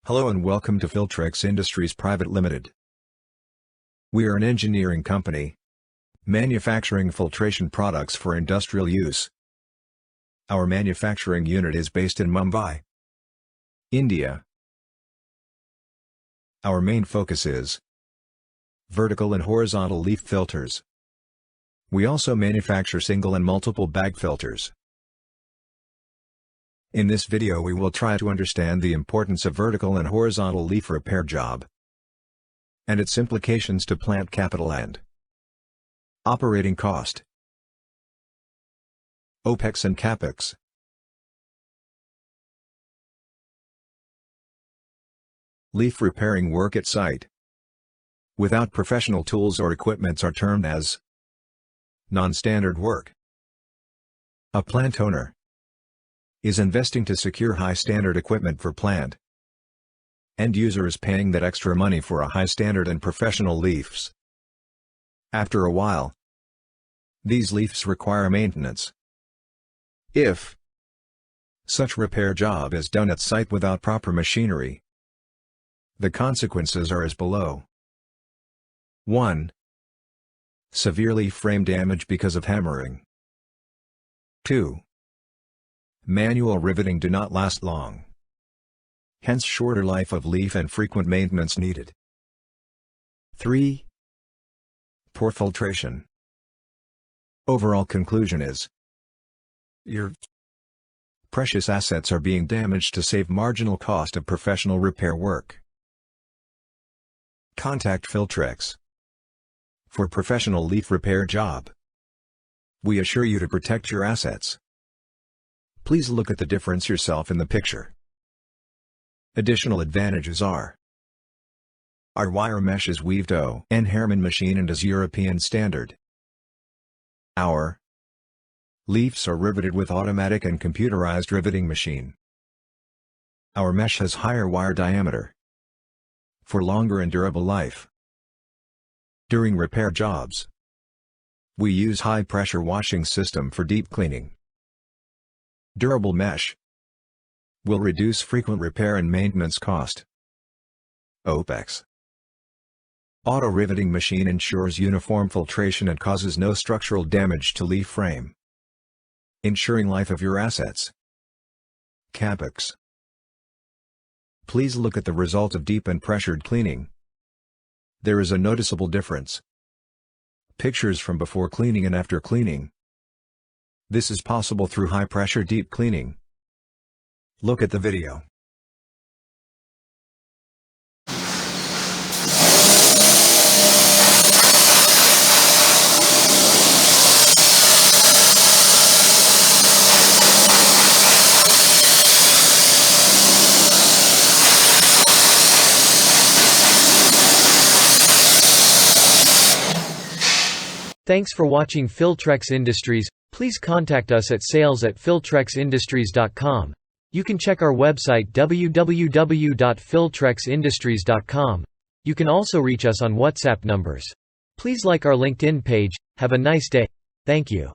Hello and welcome to Filtrex Industries Private Limited. We are an engineering company, manufacturing filtration products for industrial use. Our manufacturing unit is based in Mumbai, India. Our main focus is vertical and horizontal leaf filters. We also manufacture single and multiple bag filters. In this video we will try to understand the importance of vertical and horizontal leaf repair job and its implications to plant capital and operating cost, OPEX and CAPEX. Leaf repairing work at site without professional tools or equipment are termed as non-standard work. A plant owner is investing to secure high-standard equipment for plant. End user is paying that extra money for a high-standard and professional leafs. After a while, these leafs require maintenance. If such repair job is done at site without proper machinery, the consequences are as below. 1. Severe leaf frame damage because of hammering. 2. Manual riveting do not last long. Hence shorter life of leaf and frequent maintenance needed. 3. Poor filtration. Overall conclusion is your precious assets are being damaged to save marginal cost of professional repair work. Contact Filtrex for professional leaf repair job. We assure you to protect your assets. Please look at the difference yourself in the picture. Additional advantages are: our wire mesh is weaved O&N Harman machine and is European standard. Our leafs are riveted with automatic and computerized riveting machine. Our mesh has higher wire diameter for longer and durable life. During repair jobs, we use high-pressure washing system for deep cleaning. Durable mesh will reduce frequent repair and maintenance cost. OPEX. Auto riveting machine ensures uniform filtration and causes no structural damage to leaf frame, ensuring life of your assets. CAPEX. Please look at the result of deep and pressured cleaning. There is a noticeable difference. Pictures from before cleaning and after cleaning. This is possible through high-pressure deep cleaning. Look at the video. Thanks for watching Filtrex Industries. Please contact us at sales@filtrexindustries.com. You can check our website www.filtrexindustries.com. You can also reach us on WhatsApp numbers. Please like our LinkedIn page. Have a nice day. Thank you.